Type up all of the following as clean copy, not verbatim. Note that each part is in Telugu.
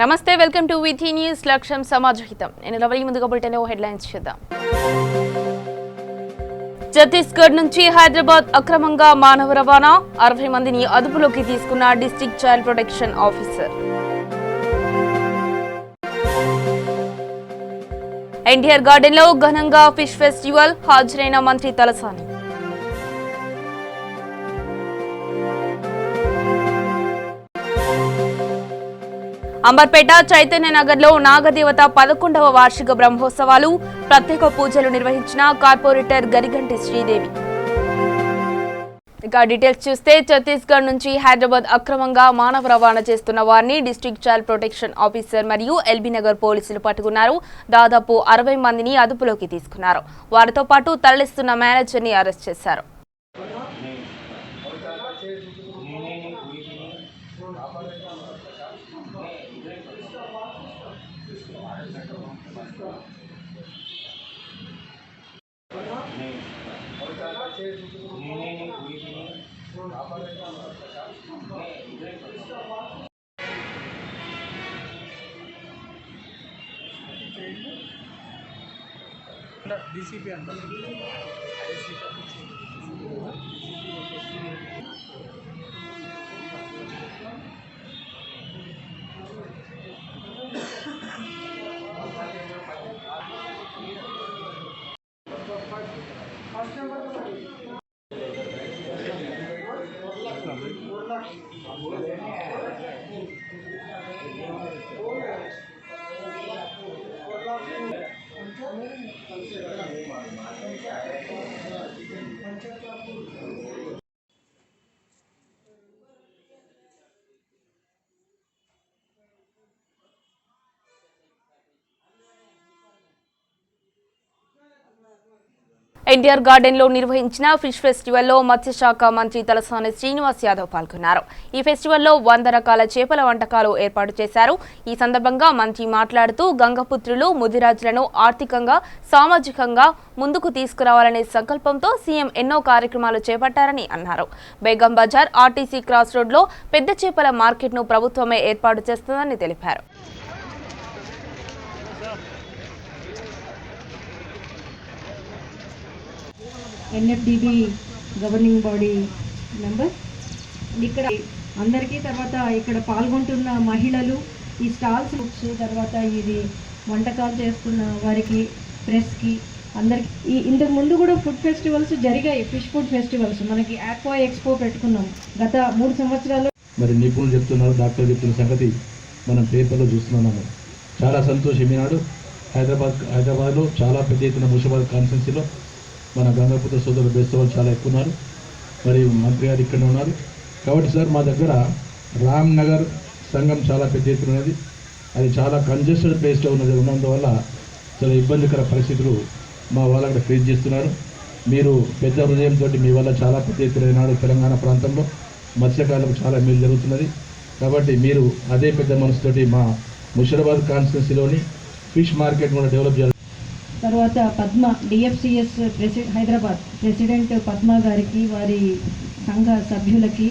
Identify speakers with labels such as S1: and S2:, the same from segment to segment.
S1: నమస్తే, వెల్కమ్ టు విథి న్యూస్. లక్ష్యం సమాజహితం. నేను రవలి. ముందుగా బులెటిన్ హెడ్లైన్స్ చూద్దాం. ఛత్తీస్గఢ్ నుంచి హైదరాబాద్ అక్రమంగా మానవ రవాణా, 60 మందిని అదుపులోకి తీసుకున్న district child protection officer. NTR garden లో ఘనంగా ఫిష్ ఫెస్టివల్, హాజరైన మంత్రి తలసాని. అంబర్పేట చైతన్య నగర్ లో నాగదేవత 11వ వార్షిక బ్రహ్మోత్సవాలు, ప్రత్యేక పూజలు నిర్వహించిన కార్పొరేటర్ గరిగంటి శ్రీదేవి. ఇక డీటెయిల్స్ చూస్తే, ఛత్తీస్గఢ్ నుంచి హైదరాబాద్ అక్రమంగా మానవ రవాణా చేస్తున్న వారిని డిస్ట్రిక్ట్ చైల్డ్ ప్రొటెక్షన్ ఆఫీసర్ మరియు ఎల్బీనగర్ పోలీసులు పట్టుకున్నారు. దాదాపు 60 మందిని అదుపులోకి తీసుకున్నారు. వారితో పాటు తరలిస్తున్న మేనేజర్ ని అరెస్ట్ చేశారు.
S2: డీసీపీ అంటారు.
S1: ఎన్టీఆర్ గార్డెన్ లో నిర్వహించిన ఫిష్ ఫెస్టివల్ లో మత్స్యశాఖ మంత్రి తలసాని శ్రీనివాస్ యాదవ్ పాల్గొన్నారు. ఈ ఫెస్టివల్లో 100 రకాల చేపల వంటకాలు ఏర్పాటు చేశారు. ఈ సందర్భంగా మంత్రి మాట్లాడుతూ, గంగపుత్రులు, ముదిరాజులను ఆర్థికంగా, సామాజికంగా ముందుకు తీసుకురావాలనే సంకల్పంతో సీఎం ఎన్నో కార్యక్రమాలు చేపట్టారని అన్నారు. Begum Bazar, RTC cross road లో పెద్ద చేపల మార్కెట్ ను ప్రభుత్వమే ఏర్పాటు చేస్తుందని తెలిపారు.
S3: ఎన్ఎఫ్డిబి గవర్నింగ్ బాడీ మెంబర్ ఇక్కడ అందరికీ, తర్వాత ఇక్కడ పాల్గొంటున్న మహిళలు, ఈ స్టాల్స్ తర్వాత ఇది వంటకాలు చేస్తున్న వారికి, ప్రెస్కి, అందరికి ఇంతకు ముందు కూడా ఫుడ్ ఫెస్టివల్స్ జరిగాయి. ఫిష్ ఫుడ్ ఫెస్టివల్స్ మనకి ఆక్వా ఎక్స్పో పెట్టుకున్నాం గత 3 సంవత్సరాలు.
S4: మరి నిపుణులు చెప్తున్నారు, డాక్టర్లు చెప్తున్న సంగతి మనం పేపర్లో చూస్తున్నాము. చాలా సంతోషం. ఈనాడు హైదరాబాద్లో చాలా పెద్ద ఎత్తున ముషాబాద్ కాన్స్టిట్యున్సీలో మన గంగాపుత్ర సోదరులు బేస్తవాళ్ళు చాలా ఎక్కువ ఉన్నారు. మరి మంత్రి గారు ఇక్కడ ఉన్నారు. కాబట్టి సార్, మా దగ్గర రామ్ నగర్ సంఘం చాలా పెద్ద ఎత్తున ఉన్నది. అది చాలా కంజెస్టెడ్ ప్లేస్లో ఉన్నందువల్ల చాలా ఇబ్బందికర పరిస్థితులు మా వాళ్ళు అక్కడ ఫేస్ చేస్తున్నారు. మీరు పెద్ద హృదయంతో మీ వల్ల చాలా పెద్ద ఎత్తున ఈనాడు తెలంగాణ ప్రాంతంలో మత్స్యకారులకు చాలా మేలు జరుగుతున్నది. కాబట్టి మీరు అదే పెద్ద మనసుతోటి మా ముషాబాద్ కాన్స్టిట్యున్సీలోని ఫిష్ మార్కెట్ కూడా డెవలప్ చేయాలి.
S3: తర్వాత పద్మ డిఎఫ్సిఎస్ హైదరాబాద్ ప్రెసిడెంట్ పద్మ గారికి, వారి సంఘ సభ్యులకి,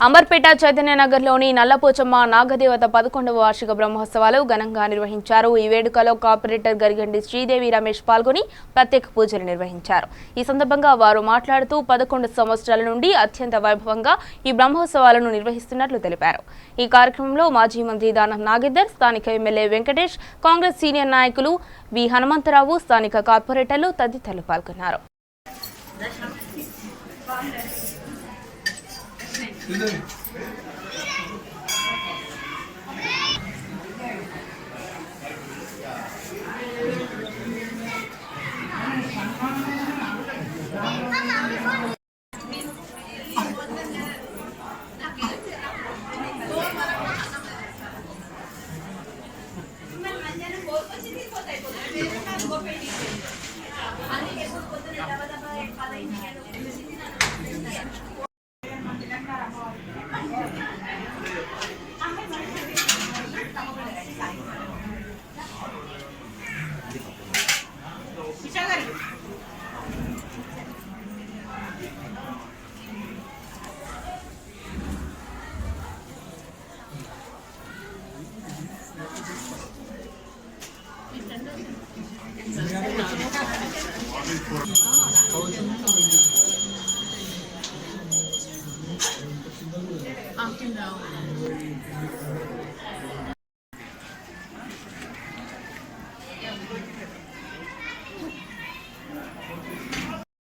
S1: అంబర్పేట చైతన్య నగర్ లోని నల్లపోచమ్మ నాగదేవత 11వ వార్షిక బ్రహ్మోత్సవాలు ఘనంగా నిర్వహించారు. ఈ వేడుకలో కార్పొరేటర్ గరిగంటి శ్రీదేవి రమేష్ పాల్గొని ప్రత్యేక పూజలు నిర్వహించారు. ఈ సందర్భంగా వారు మాట్లాడుతూ, 11 సంవత్సరాల నుండి అత్యంత వైభవంగా ఈ బ్రహ్మోత్సవాలను నిర్వహిస్తున్నట్లు తెలిపారు. ఈ కార్యక్రమంలో మాజీ మంత్రి దానం నాగేందర్, స్థానిక ఎమ్మెల్యే వెంకటేష్, కాంగ్రెస్ సీనియర్ నాయకులు వి హనుమంతరావు, స్థానిక కార్పొరేటర్లు తదితరులు పాల్గొన్నారు.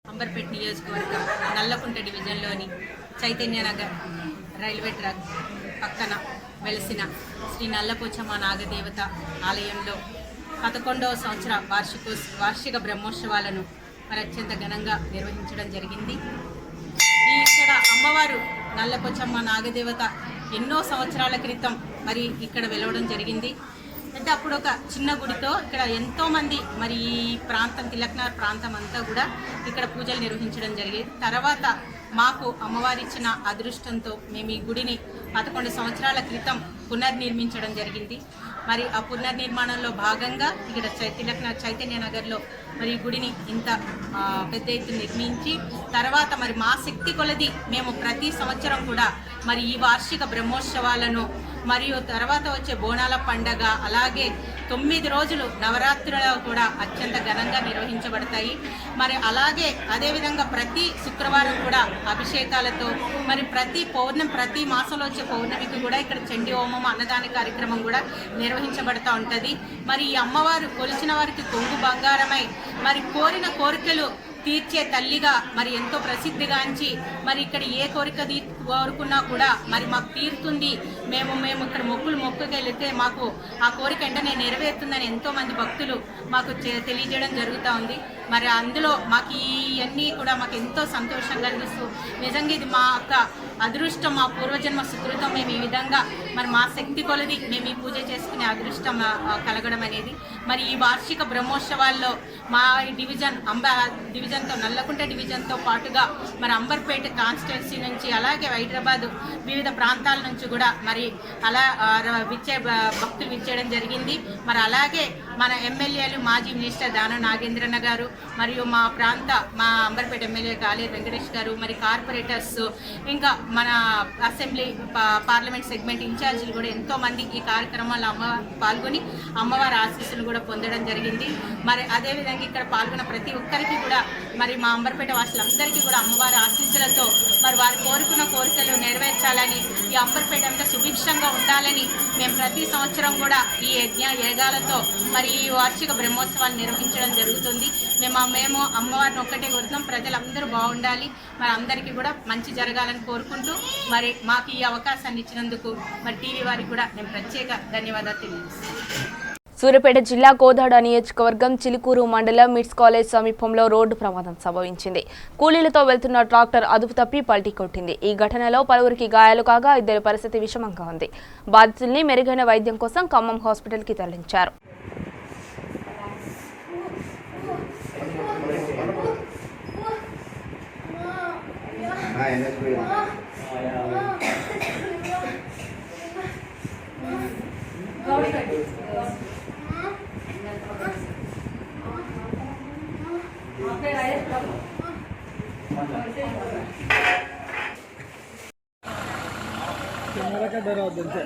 S5: అంబర్పేట నియోజకవర్గం నల్లకుంట డివిజన్లోని చైతన్యనగర్ రైల్వే ట్రాక్ పక్కన వెలసిన శ్రీ నల్లపోచమ్మ నాగదేవత ఆలయంలో 11వ సంవత్సర వార్షిక బ్రహ్మోత్సవాలను మరి అత్యంత ఘనంగా నిర్వహించడం జరిగింది. ఇక్కడ అమ్మవారు నల్లపోచమ్మ నాగదేవత ఎన్నో సంవత్సరాల క్రితం మరి ఇక్కడ వెలవడం జరిగింది. అంటే అప్పుడు ఒక చిన్న గుడితో ఇక్కడ ఎంతోమంది మరి ఈ ప్రాంతం తిలక్నగర్ ప్రాంతం అంతా కూడా ఇక్కడ పూజలు నిర్వహించడం జరిగేది. తర్వాత మాకు అమ్మవారి ఇచ్చిన అదృష్టంతో మేము ఈ గుడిని 11 సంవత్సరాల క్రితం పునర్నిర్మించడం జరిగింది. మరి ఆ పునర్నిర్మాణంలో భాగంగా ఇక్కడ తిలక్నగర్ చైతన్యనగర్లో మరి ఈ గుడిని ఇంత పెద్ద ఎత్తున నిర్మించి తర్వాత మరి మా శక్తి కొలది మేము ప్రతి సంవత్సరం కూడా మరి ఈ వార్షిక బ్రహ్మోత్సవాలను మరియు తర్వాత వచ్చే బోనాల పండగ అలాగే 9 రోజులు నవరాత్రులు కూడా అత్యంత ఘనంగా నిర్వహించబడతాయి. మరి అలాగే అదేవిధంగా ప్రతి శుక్రవారం కూడా అభిషేకాలతో మరి ప్రతి మాసంలో వచ్చే పౌర్ణమికి కూడా ఇక్కడ చండీ హోమం అన్నదాన కార్యక్రమం కూడా నిర్వహించబడతా ఉంటుంది. మరి ఈ అమ్మవారు కొలిచిన వారికి కొంగు బంగారమై మరి కోరిన కోరికలు తీర్చే తల్లిగా మరి ఎంతో ప్రసిద్ధిగాంచి మరి ఇక్కడ ఏ కోరిక కోరుకున్నా కూడా మరి మాకు తీరుతుంది, మేము ఇక్కడ మొక్కుకెళ్తే మాకు ఆ కోరిక వెంటనే నెరవేరుతుందని ఎంతోమంది భక్తులు మాకు తెలియజేయడం జరుగుతూ ఉంది. మరి అందులో మాకు ఇవన్నీ కూడా మాకు ఎంతో సంతోషం కలిగిస్తూ నిజంగా ఇది మా యొక్క అదృష్టం, మా పూర్వజన్మ సుకృతం. మేము ఈ విధంగా మరి మా శక్తి కొలది మేము ఈ పూజ చేసుకునే అదృష్టం కలగడం అనేది మరి ఈ వార్షిక బ్రహ్మోత్సవాల్లో మా డివిజన్తో నల్లకుంట డివిజన్తో పాటుగా మరి అంబర్పేట కాన్స్టిట్యున్సీ నుంచి అలాగే హైదరాబాద్ వివిధ ప్రాంతాల నుంచి కూడా మరి అలా భక్తులు విచ్చేయడం జరిగింది. మరి అలాగే మన ఎమ్మెల్యేలు మాజీ మినిస్టర్ దానం నాగేంద్రన్న గారు మరియు మా అంబర్పేట ఎమ్మెల్యే కాళీ వెంకటేష్ గారు మరి కార్పొరేటర్స్ ఇంకా మన అసెంబ్లీ పార్లమెంట్ సెగ్మెంట్ ఇన్ఛార్జీలు కూడా ఎంతోమంది ఈ కార్యక్రమాల్లో పాల్గొని అమ్మవారి ఆశీస్సులు కూడా పొందడం జరిగింది. మరి అదేవిధంగా ఇక్కడ పాల్గొన్న ప్రతి ఒక్కరికి కూడా మరి మా అంబర్పేట వాసులందరికీ కూడా అమ్మవారి ఆశీస్సులతో మరి వారు కోరుకున్న కోరికలు నెరవేర్చాలని ఈ అంబర్పేట అంతా సుభిక్షంగా ఉండాలని మేము ప్రతి సంవత్సరం కూడా ఈ యాగాలతో మరి ఈ వార్షిక బ్రహ్మోత్సవాలు నిర్వహించడం జరుగుతుంది. మేము అమ్మవారిని ఒక్కటే కోరుతున్నాం, ప్రజలందరూ బాగుండాలి, మరి అందరికీ కూడా మంచి జరగాలని కోరుకుంటూ మరి మాకు ఈ అవకాశాన్ని ఇచ్చినందుకు మరి టీవీ వారికి కూడా నేను ప్రత్యేక ధన్యవాదాలు తెలియజేస్తున్నాను.
S1: సూర్యాపేట జిల్లా కోదాడ నియోజకవర్గం చిలుకూరు మండలం మిడ్స్ కాలేజ్ సమీపంలో రోడ్డు ప్రమాదం సంభవించింది. కూలీలతో వెళ్తున్న ట్రాక్టర్ అదుపు తప్పి పల్టీ కొట్టింది. ఈ ఘటనలో పలువురికి గాయాలు కాగా 2 పరిస్థితి విషమంగా ఉంది. బాధితుల్ని మెరుగైన వైద్యం కోసం ఖమ్మం హాస్పిటల్కి తరలించారు.
S2: कैमरा का डर उधर से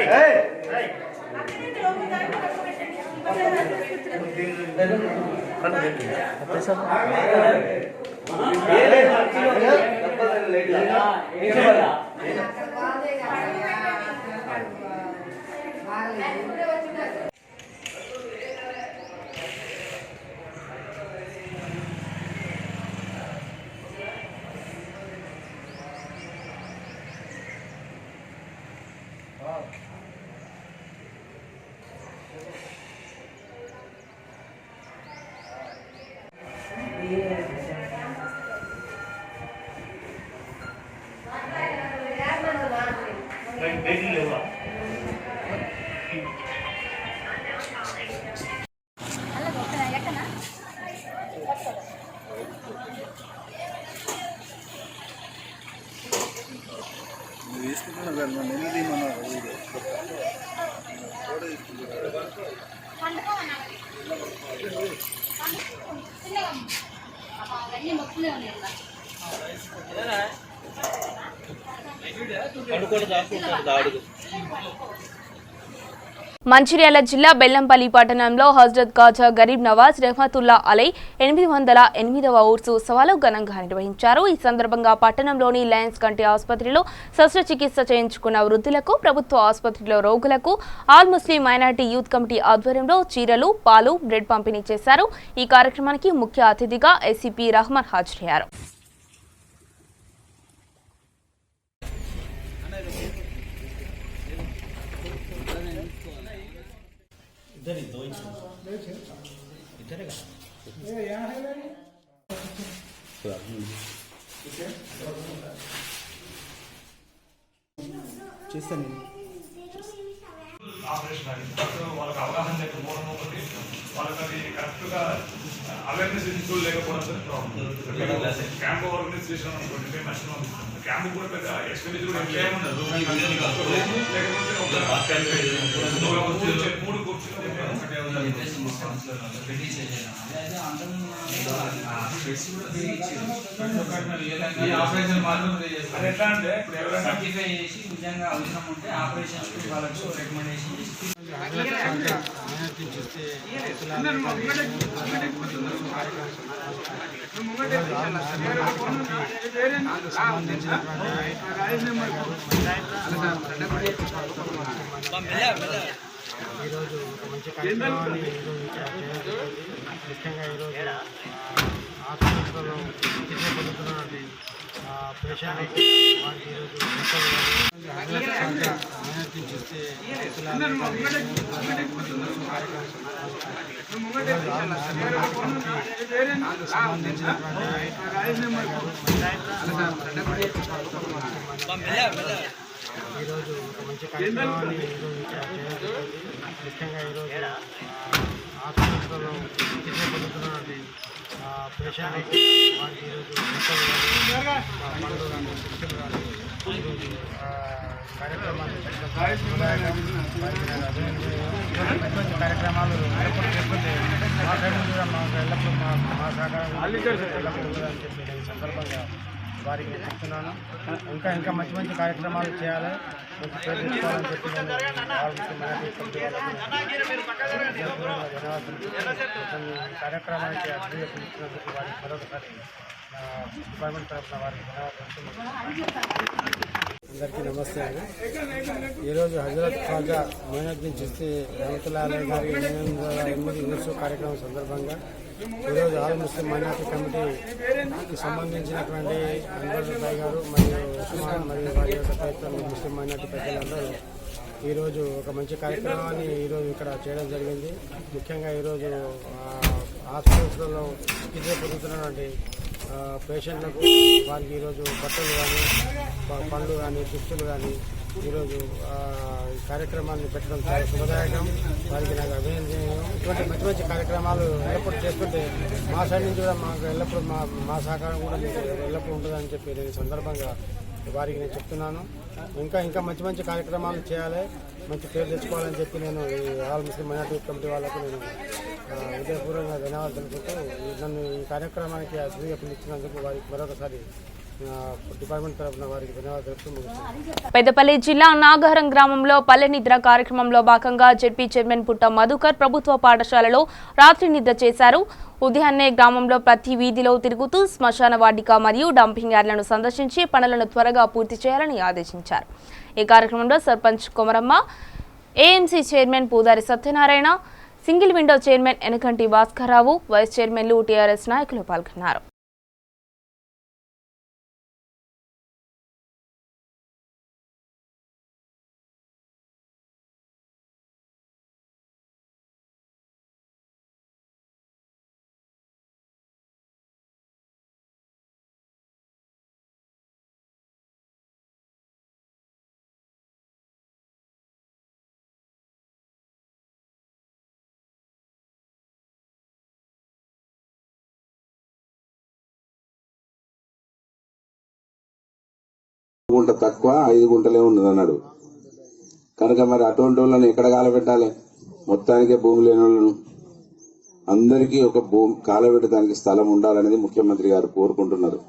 S6: Hey!
S1: మంచిర్యాల జిల్లా బెల్లంపల్లి పట్టణంలో హజ్రత్ ఖాజా గరీబ్ నవాజ్ రెహ్మతుల్లా అలై 808వ ఉర్సు ఉత్సవాలు ఘనంగా నిర్వహించారు. ఈ సందర్భంగా పట్టణంలోని లయన్స్ కంటి ఆసుపత్రిలో శస్త్రచికిత్స చేయించుకున్న వృద్ధులకు, ప్రభుత్వ ఆసుపత్రిలో రోగులకు ఆల్ ముస్లిం మైనారిటీ యూత్ కమిటీ ఆధ్వర్యంలో చీరలు, పాలు, బ్రెడ్ పంపిణీ చేశారు. ఈ కార్యక్రమానికి ముఖ్య అతిథిగా ఎస్సీపీ రహమాన్ హాజరయ్యారు.
S2: చేస్తాను
S6: ఆపరేషన్ అది వాళ్ళకి అవగాహన లేకపోవడం ఒకటి, వాళ్ళకి అది కరెక్ట్గా అవేర్నెస్ ఇష్యూ లేకపోవడం క్యాంప్ ఆర్గనైజేషన్ అనుకోండి నష్టం క్యాంప్ కూడా పెద్ద ఎక్స్పెండిచర్ కూడా ఏముండదు. లేకపోతే 3 కూర్చులు
S7: ఆపరేషన్ మాత్రం
S6: అది ఎట్లా అంటే ఇప్పుడు ఎవరైనా
S7: సర్టిఫై చేసి నిజంగా అవసరం ఉంటే ఆపరేషన్ వాళ్ళకు రికమెండేషన్
S2: ఈరోజు ఒక మంచి కార్యక్రమాన్ని ముఖ్యంగా ఈరోజు ఆసుపత్రిలో చికిత్స పొందుతున్నటువంటి పేషెంట్లకు వారికి ఈరోజు ఒక మంచి కార్యక్రమాన్ని ముఖ్యంగా ఈరోజు ఆసుపత్రిలో చికిత్స పొందుతున్నటువంటి పేషెంట్లకు వారికి ఈరోజు పండ్లు కానీ శిక్షలు కానీ ఈరోజు కార్యక్రమాలు మంచి కార్యక్రమాలు ఎల్లప్పుడూ చేస్తుంటే మా సైడ్ కూడా మాకు ఎల్లప్పుడూ మా సహకారం ఎల్లప్పుడూ అని చెప్పి నేను సందర్భంగా వారికి చెప్తున్నాను. ఇంకా మంచి కార్యక్రమాలు చేయాలి, మంచి పేరు తెచ్చుకోవాలని చెప్పి కార్యక్రమానికి అభివృద్ధి ఇచ్చినందుకు వారికి మరొకసారి డిపార్ట్మెంట్ తరఫున వారికి అందరికీ నమస్తే అండి. ఈరోజు హజరత్ ఖాజా మొయినుద్దీన్ చిస్తీ రహమతుల్లాహి అలైహి గారి 808 ఉర్సు కార్యక్రమం సందర్భంగా ఈరోజు ఆల్ ముస్లిం మైనారిటీ కమిటీకి సంబంధించినటువంటి అన్వర్ భాయ్ గారు మరియు ఉస్మాన్ మరియు వారి యొక్క ప్రయత్నాలు ముస్లిం మైనారిటీ పెద్దలందరూ ఈరోజు ఒక మంచి కార్యక్రమాన్ని ఈరోజు ఇక్కడ చేయడం జరిగింది. ముఖ్యంగా ఈరోజు హాస్పిటల్స్లో చికిత్స పొందుతున్నటువంటి పేషెంట్లకు వారికి ఈరోజు బట్టలు కానీ పండ్లు కానీ దుస్తులు కానీ ఈరోజు ఈ కార్యక్రమాన్ని పెట్టడం చాలా శుభదాయకం. వారికి నాకు అభినందనీయం. ఇటువంటి మంచి కార్యక్రమాలు ఎల్లప్పుడూ చేస్తుంటే మా సైడ్ నుంచి కూడా మాకు ఎల్లప్పుడూ మా సహకారం కూడా మీకు ఎల్లప్పుడూ ఉంటుందని చెప్పి నేను సందర్భంగా వారికి నేను చెప్తున్నాను. ఇంకా మంచి కార్యక్రమాలు చేయాలి, మంచి పేరు తెచ్చుకోవాలని చెప్పి నేను ఈ ఆల్ ముస్లిం మైనారిటీ కమిటీ వాళ్ళకు నేను హృదయపూర్వకంగా ధన్యవాదాలు తెలుపుతూ నన్ను ఈ కార్యక్రమానికి అతిథిగా పిలిచినందుకు వారికి మరొకసారి డిపార్ట్మెంట్ తరఫున వారికి ధన్యవాదాలు తెలుపుతూ ముగిస్తున్నాను.
S1: పెద్దపల్లి జిల్లా నాగహరం గ్రామంలో పల్లె నిద్ర కార్యక్రమంలో భాగంగా జెడ్పీ చైర్మన్ పుట్ట మధుకర్ ప్రభుత్వ పాఠశాలలో రాత్రి నిద్ర చేశారు. ఉదయాన్నే గ్రామంలో ప్రతి వీధిలో తిరుగుతూ శ్మశాన వాటిక మరియు డంపింగ్ యార్డులను సందర్శించి పనులను త్వరగా పూర్తి చేయాలని ఆదేశించారు. ఈ కార్యక్రమంలో sarpanch Komaramma, AMC chairman Pudari Satyanarayana, single window chairman ఎనకంటి Bhaskar Rao, vice చైర్మన్లు, టీఆర్ఎస్ నాయకులు పాల్గొన్నారు.
S8: గుంట తక్కువ 5 గుంటలే ఉన్నది అన్నాడు కనుక మరి అటువంటి వాళ్ళని ఎక్కడ కాలబెట్టాలి? మొత్తానికే భూమి లేని వాళ్ళను అందరికీ ఒక భూమి కాలబెట్టడానికి స్థలం ఉండాలనేది ముఖ్యమంత్రి గారు కోరుకుంటున్నారు.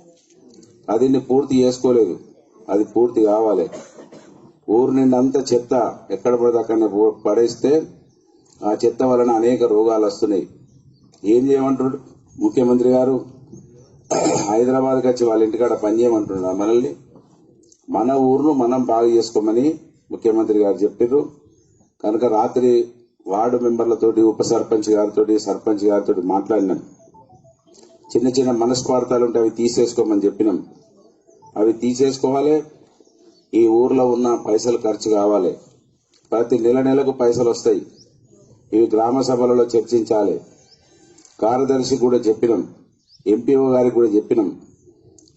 S8: అది పూర్తి చేసుకోలేదు, అది పూర్తి కావాలి. ఊరు నిండా అంతా చెత్త ఎక్కడ పడితే అక్కడ పడేస్తే ఆ చెత్త వలన అనేక రోగాలు వస్తున్నాయి. ఏం చేయమంటున్నాడు ముఖ్యమంత్రి గారు? హైదరాబాద్కి వచ్చి వాళ్ళ ఇంటికాడ పనిచేయమంటున్నాడు మనల్ని. మన ఊరును మనం బాగు చేసుకోమని ముఖ్యమంత్రి గారు చెప్పారు. కనుక రాత్రి వార్డు మెంబర్లతోటి, ఉప సర్పంచ్ గారితో, సర్పంచ్ గారితో మాట్లాడినాం. చిన్న చిన్న మనస్పార్థాలు ఉంటే అవి తీసేసుకోమని చెప్పినాం. అవి తీసేసుకోవాలి. ఈ ఊర్లో ఉన్న పైసలు ఖర్చు కావాలి. ప్రతి నెలకు పైసలు వస్తాయి. ఇవి గ్రామ సభలలో చర్చించాలి. కార్యదర్శి కూడా చెప్పినాం, ఎంపీఓ గారికి కూడా చెప్పినాం.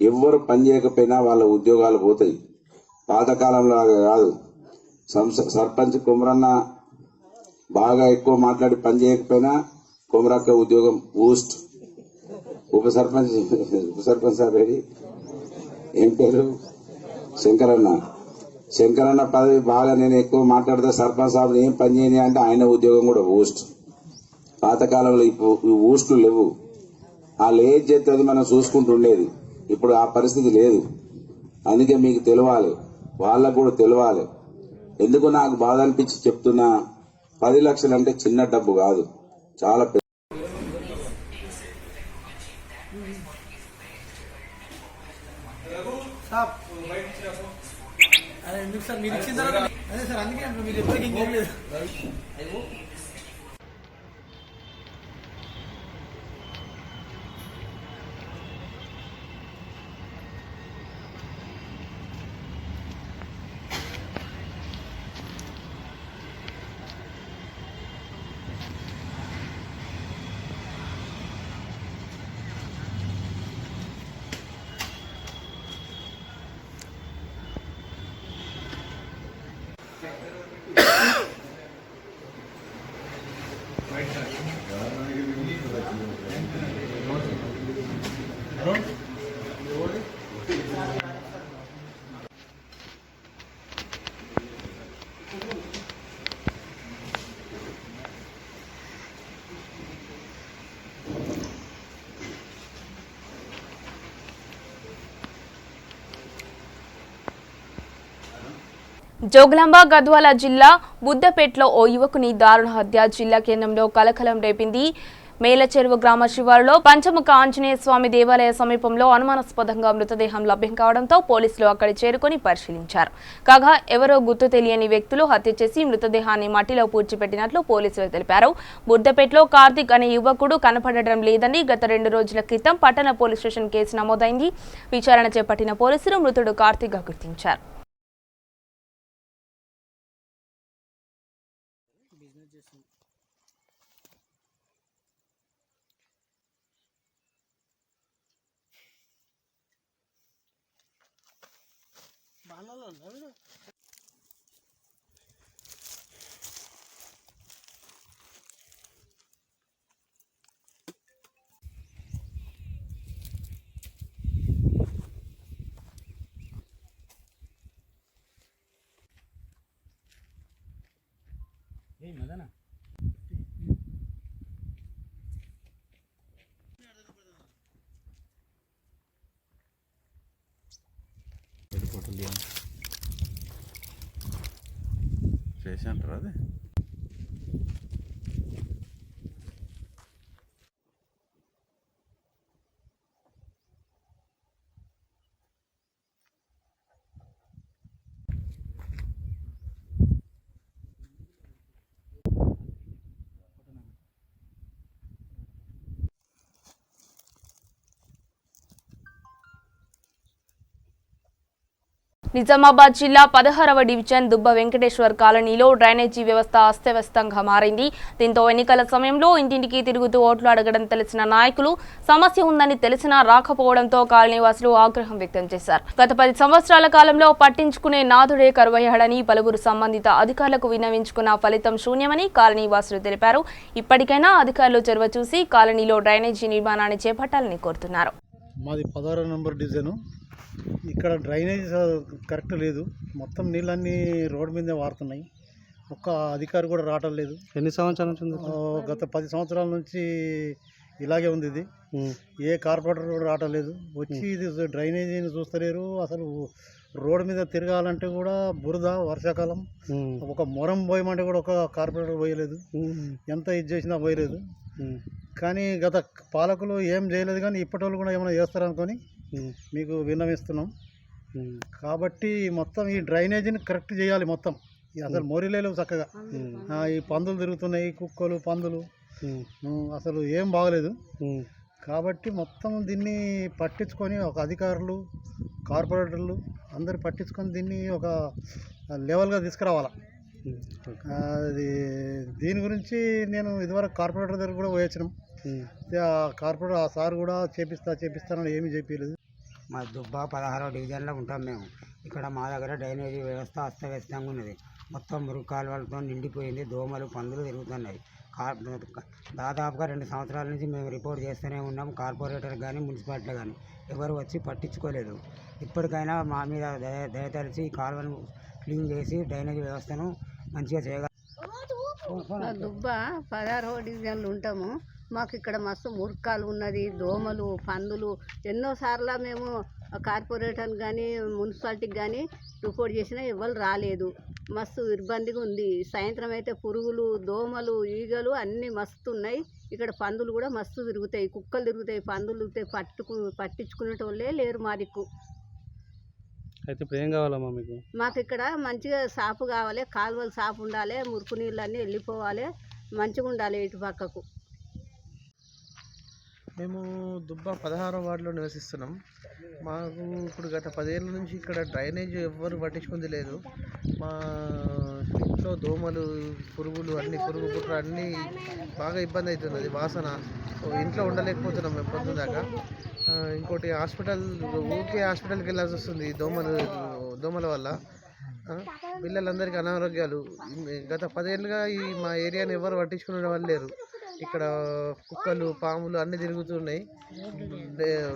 S8: ఎవ్వరు పని చేయకపోయినా వాళ్ళ ఉద్యోగాలు పోతాయి. పాతకాలంలో కాదు. సర్పంచ్ కుమరన్న బాగా ఎక్కువ మాట్లాడి పని చేయకపోయినా కుమరక్క ఉద్యోగం బూస్ట్. ఉప సర్పంచ్ సార్ ఏం పేరు? శంకరన్న పదవి బాగా నేను ఎక్కువ మాట్లాడితే సర్పంచ్ సాబ్ ఏం పని చేయని అంటే ఆయన ఉద్యోగం కూడా బూస్ట్. పాతకాలంలో ఈ బూస్టులు లేవు. వాళ్ళు ఏది చేస్తే అది మనం చూసుకుంటుండేది. ఇప్పుడు ఆ పరిస్థితి లేదు. అందుకే మీకు తెలవాలి, వాళ్ళకు కూడా తెలవాలి. ఎందుకు నాకు బాధ అనిపించి చెప్తున్నా, 10 లక్షలు అంటే చిన్న డబ్బు కాదు, చాలా పెద్ద.
S1: జోగులాంబ గద్వాల జిల్లా బుద్దపేటలో ఓ యువకుని దారుణ హత్య జిల్లా కేంద్రంలో కలకలం రేపింది. మేలచెరువు గ్రామ శివారులో పంచముఖ ఆంజనేయ స్వామి దేవాలయ సమీపంలో అనుమానాస్పదంగా మృతదేహం లభ్యం కావడంతో పోలీసులు అక్కడి చేరుకుని పరిశీలించారు. కాగా ఎవరో గుర్తు తెలియని వ్యక్తులు హత్య చేసి మృతదేహాన్ని మట్టిలో పూడ్చిపెట్టినట్లు పోలీసులు తెలిపారు. బుద్దపేటలో కార్తిక్ అనే యువకుడు కనపడడం లేదని గత 2 రోజుల క్రితం పట్టణ పోలీస్ స్టేషన్ కేసు నమోదైంది. విచారణ చేపట్టిన పోలీసులు మృతుడు కార్తిక్ గా గుర్తించారు.
S9: ఫోటోలు దిగాను చేసి అంటారు అదే
S1: నిజామాబాద్ జిల్లా 16వ డివిజన్ దుబ్బ వెంకటేశ్వర్ కాలనీలో డ్రైనేజీ వ్యవస్థ అస్తవ్యస్తంగా మారింది. దీంతో ఎన్నికల సమయంలో ఇంటింటికి తిరుగుతూ ఓట్లు అడగడం తెలిసిన నాయకులు సమస్య ఉందని తెలిసినా రాకపోవడంతో కాలనీవాసులు ఆగ్రహం వ్యక్తం చేశారు. గత 10 సంవత్సరాల కాలంలో పట్టించుకునే నాథుడే కరువయ్యాడని పలువురు సంబంధిత అధికారులకు విన్నవించుకున్న ఫలితం శూన్యమని కాలనీవాసులు తెలిపారు. ఇప్పటికైనా అధికారులు చొరవ చూసి కాలనీలో డ్రైనేజీ నిర్మాణాన్ని చేపట్టాలని కోరుతున్నారు.
S2: మాది 16 నంబర్ డివిజను. ఇక్కడ డ్రైనేజ్ కరెక్ట్ లేదు. మొత్తం నీళ్ళన్నీ రోడ్డు మీదే వారుతున్నాయి. ఒక్క అధికారి కూడా రావటం లేదు.
S10: ఎన్ని సంవత్సరాల నుంచి ఉంది?
S2: గత 10 సంవత్సరాల నుంచి ఇలాగే ఉంది ఇది. ఏ కార్పొరేటర్ కూడా రావటం లేదు. వచ్చి ఇది డ్రైనేజీని చూస్తలేరు. అసలు రోడ్డు మీద తిరగాలంటే కూడా బురద, వర్షాకాలం. ఒక మొరం పోయమంటే కూడా ఒక కార్పొరేటర్ పోయలేదు. ఎంత ఇది చేసినా పోయలేదు. కానీ గత పాలకులు ఏం చేయలేదు. కానీ ఇప్పటి వాళ్ళు కూడా ఏమైనా చేస్తారనుకొని మీకు విన్నవిస్తున్నాం. కాబట్టి మొత్తం ఈ డ్రైనేజీని కరెక్ట్ చేయాలి. మొత్తం అసలు మోరీలేవు చక్కగా. ఈ పందులు తిరుగుతున్నాయి, కుక్కలు, పందులు, అసలు ఏం బాగలేదు. కాబట్టి మొత్తం దీన్ని పట్టించుకొని ఒక అధికారులు, కార్పొరేటర్లు అందరు పట్టించుకొని దీన్ని ఒక లెవెల్గా తీసుకురావాలి. అది దీని గురించి నేను ఇదివరకు కార్పొరేటర్ దగ్గర కూడా పోయొచ్చినాం. కార్పొరేటర్ ఆ సార్ కూడా చేపిస్తానని ఏమీ చెప్పలేదు.
S11: మా దుబ్బ 16వ డివిజన్లో ఉంటాం మేము. ఇక్కడ మా దగ్గర డ్రైనేజీ వ్యవస్థ అస్తవ్యస్తంగా ఉన్నది. మొత్తం మురుగు కాలువలతో నిండిపోయింది. దోమలు, పందులు తిరుగుతున్నాయి. దాదాపుగా 2 సంవత్సరాల నుంచి మేము రిపోర్ట్ చేస్తూనే ఉన్నాం. కార్పొరేటర్ కానీ మున్సిపాలిటీ కానీ ఎవరు వచ్చి పట్టించుకోలేదు. ఇప్పటికైనా మా మీద దయతలిచి ఈ కాలువను క్లీన్ చేసి డ్రైనేజీ వ్యవస్థను మంచిగా చేయగలరు.
S12: దుబ్బ 16వ డివిజన్లో ఉంటాము. మాకు ఇక్కడ మస్తు మురుక్కాలు ఉన్నది, దోమలు, పందులు. ఎన్నోసార్లు మేము కార్పొరేటర్ కానీ మున్సిపాలిటీకి కానీ రిపోర్ట్ చేసినా ఎవరు రాలేదు. మస్తు ఇబ్బందిగా ఉంది. సాయంత్రం అయితే పురుగులు, దోమలు, ఈగలు అన్నీ మస్తు ఉన్నాయి. ఇక్కడ పందులు కూడా మస్తు తిరుగుతాయి, కుక్కలు తిరుగుతాయి, పందులు తిరుగుతాయి. పట్టించుకునేటోళ్ళే లేరు మా దిక్కు.
S10: అయితే ఇప్పుడు ఏం కావాలమ్మా మీకు?
S12: మాకు ఇక్కడ మంచిగా సాపు కావాలి, కాలువలు సాపు ఉండాలి, మురుకు నీళ్ళు అన్నీ వెళ్ళిపోవాలి, మంచిగా ఉండాలి ఇటు పక్కకు.
S10: మేము దుబ్బ 16వ వార్డులో నివసిస్తున్నాం. మాకు ఇప్పుడు గత 10 ఏళ్ళ నుంచి ఇక్కడ డ్రైనేజ్ ఎవ్వరు పట్టించుకుంది లేదు. మా ఇంట్లో దోమలు, పురుగులు, పురుగు పుట్ర అన్నీ బాగా ఇబ్బంది అవుతున్నది. వాసన, ఇంట్లో ఉండలేకపోతున్నాం మేము పొద్దున దాకా. ఇంకోటి హాస్పిటల్కి వెళ్ళాల్సి వస్తుంది దోమల వల్ల. పిల్లలందరికీ అనారోగ్యాలు. గత 10 ఏళ్ళుగా మా ఏరియాని ఎవరు పట్టించుకునే వాళ్ళు లేరు. ఇక్కడ కుక్కలు, పాములు అన్నీ తిరుగుతున్నాయి.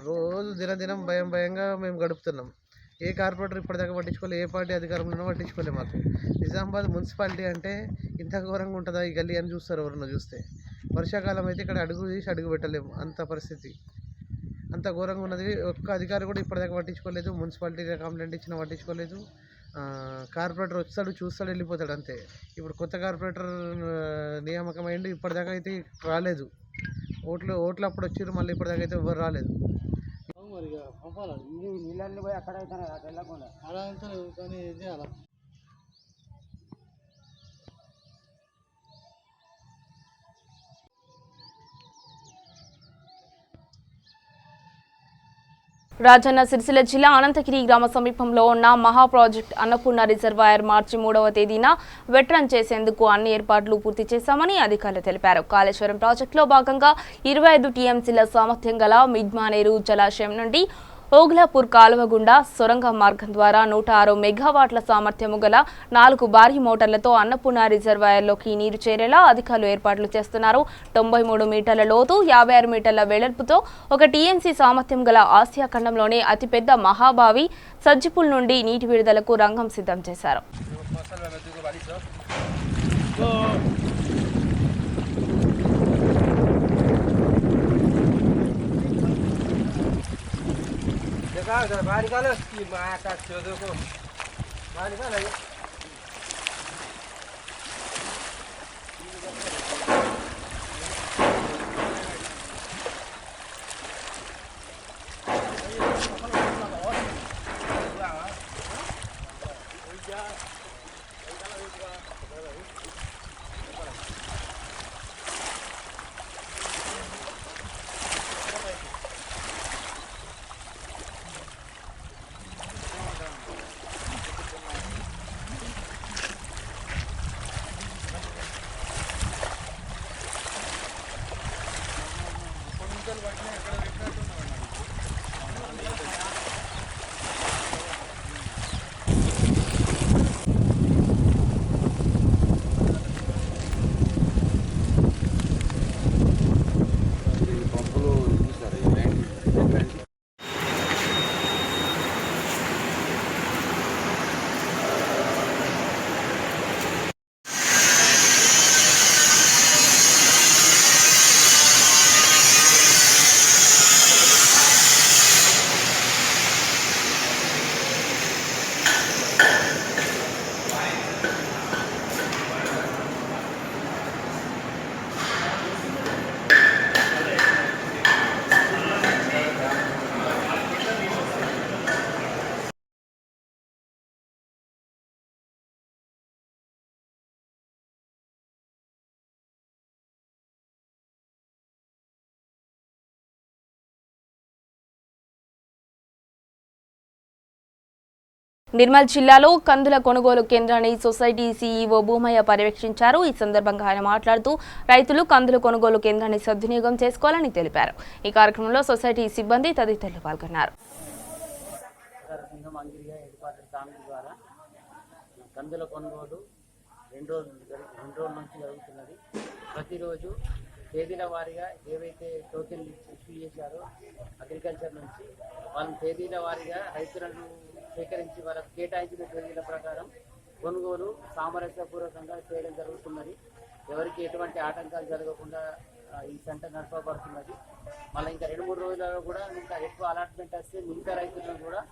S10: రోజు దినదినం భయంగా మేము గడుపుతున్నాం. ఏ కార్పొరేటర్ ఇప్పటిదాకా పట్టించుకోలే, ఏ పార్టీ అధికారంలో పట్టించుకోలే. మాకు నిజామాబాద్ మున్సిపాలిటీ అంటే ఇంత ఘోరంగా ఉంటుందా ఈ గల్లీ అని చూస్తారు ఎవరన్నా చూస్తే. వర్షాకాలం అయితే ఇక్కడ అడుగు పెట్టలేము, అంత పరిస్థితి అంత ఘోరంగా ఉన్నది. ఒక్క అధికారి కూడా ఇప్పటిదాకా పట్టించుకోలేదు. మున్సిపాలిటీ కంప్లైంట్ ఇచ్చినా పట్టించుకోలేదు. కార్పొరేటర్ వస్తాడు, చూస్తాడు, వెళ్ళిపోతాడు అంతే. ఇప్పుడు కొత్త కార్పొరేటర్ నియామకం అయ్యింది. ఇప్పటిదాకా అయితే రాలేదు. ఓట్లు అప్పుడు వచ్చారు, మళ్ళీ ఇప్పటిదాకా అయితే ఎవరు రాలేదు.
S11: నీళ్ళన్నీ పోయి అక్కడ వెళ్ళకుండా
S1: రాజన్న సిరిసిల్ల జిల్లా అనంతగిరి గ్రామ సమీపంలో ఉన్న మహా ప్రాజెక్ట్ అన్నపూర్ణ రిజర్వాయర్ మార్చి 3వ తేదీన వెట్రన్ చేసేందుకు అన్ని ఏర్పాట్లు పూర్తి చేశామని అధికారులు తెలిపారు. కాళేశ్వరం ప్రాజెక్టులో భాగంగా 25 టీఎంసీల సామర్థ్యం గల మిడ్మానేరు జలాశయం నుండి ఓగ్లాపూర్ కాలువ గుండా సొరంగ మార్గం ద్వారా 106 మెగావాట్ల సామర్థ్యము గల 4 భారీ మోటార్లతో అన్నపూర్ణ రిజర్వాయర్లోకి నీరు చేరేలా అధికారులు ఏర్పాట్లు చేస్తున్నారు. 93 మీటర్ల లోతు, 56 మీటర్ల వెడల్పుతో 1 టీఎంసీ సామర్థ్యం గల ఆసియా ఖండంలోనే అతిపెద్ద మహాబావి సజ్జిపూల్ నుండి నీటి విడుదలకు రంగం సిద్ధం చేశారు. నిర్మల్ జిల్లాలో కందుల కొనుగోలు కేంద్రాన్ని సొసైటీ సీఈఓ భూమయ్య పర్యవేక్షించారు. ఈ సందర్భంగా ఆయన మాట్లాడుతూ రైతులు కందుల కొనుగోలు కేంద్రాన్ని సద్వినియోగం చేసుకోవాలని తెలిపారు. ఈ కార్యక్రమంలో సొసైటీ సిబ్బంది తదితరులు పాల్గొన్నారు.
S13: కందుల కొనుగోలు రెండు రోజుల నుంచి జరుగుతున్నది. ప్రతిరోజు తేదీల వారీగా ఏవైతే టోకెన్లు ఇష్యూ చేశారో అగ్రికల్చర్ నుంచి వాళ్ళ తేదీల వారీగా రైతులను సేకరించి వాళ్ళకు కేటాయించిన తేదీల ప్రకారం కొనుగోలు సామరస్యపూర్వకంగా చేయడం జరుగుతున్నది. ఎవరికి ఎటువంటి ఆటంకాలు జరగకుండా ఈ సెంటర్ నడపబడుతున్నది. మళ్ళీ ఇంకా 2-3 రోజులలో కూడా ఇంకా ఎక్కువ అలాట్మెంట్ వస్తే మిగతా రైతులను కూడా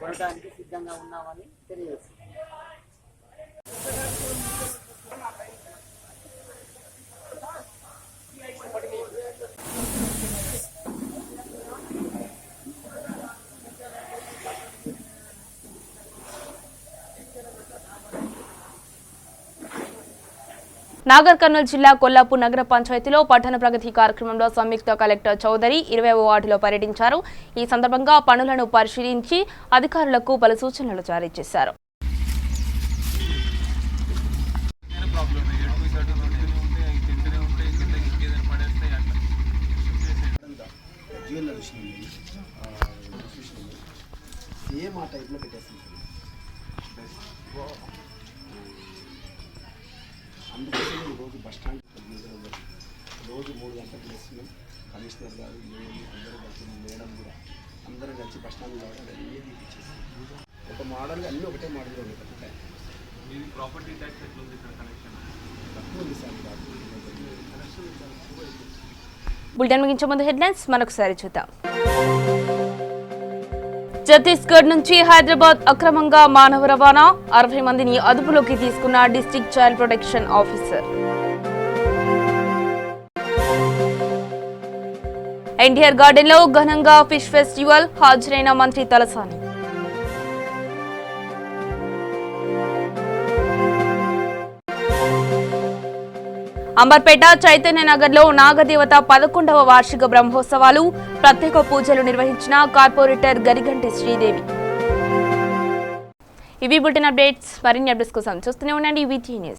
S13: కొనడానికి సిద్ధంగా ఉన్నామని తెలియజేస్తుంది.
S1: నాగర్ కర్నూలు జిల్లా కొల్లాపూర్ నగర పంచాయతీలో పట్టణ ప్రగతి కార్యక్రమంలో సంయుక్త కలెక్టర్ చౌదరి 20వ వార్డులో పర్యటించారు. ఈ సందర్భంగా పనులను పరిశీలించి అధికారులకు పలు సూచనలు జారీ చేశారు.
S2: అందుకోసం ఈరోజు బస్టాండ్ రోజు 3 గంటలకు వేస్తున్నాం. కమిషనర్ గారు అందరూ కలిసి మేడం కూడా అందరూ కలిసి బస్టాండ్ కాబట్టి అన్నీ తీపిచ్చేస్తాం. ఒక మోడల్ అన్నీ ఒకటే మోడల్లో ఉంటాయి.
S6: ఇది ప్రాపర్టీ ట్యాక్స్ ఎట్లా ఉంది ఇక్కడ కనెక్షన్
S2: తక్కువ ఉంది సార్. కనెక్షన్
S1: బులెటిన్ ముగించే ముందు హెడ్లైన్స్ మరొకసారి చూద్దాం. ఛత్తీస్గఢ్ నుంచి హైదరాబాద్ అక్రమంగా మానవ రవాణా 60 మందిని అదుపులోకి తీసుకున్న district child protection officer. NTR garden లో ఘనంగా ఫిష్ ఫెస్టివల్ హాజరైన మంత్రి తలసాని. అంబర్పేట చైతన్య నగర్ లో నాగదేవత 11వ వార్షిక బ్రహ్మోత్సవాలు ప్రత్యేక పూజలు నిర్వహించిన కార్పొరేటర్ గరిగంటి శ్రీదేవి. ఇవి బులెటిన్ అప్డేట్స్. మరిన్ని అప్డేట్స్ కోసం చూస్తూనే ఉండండి VT న్యూస్.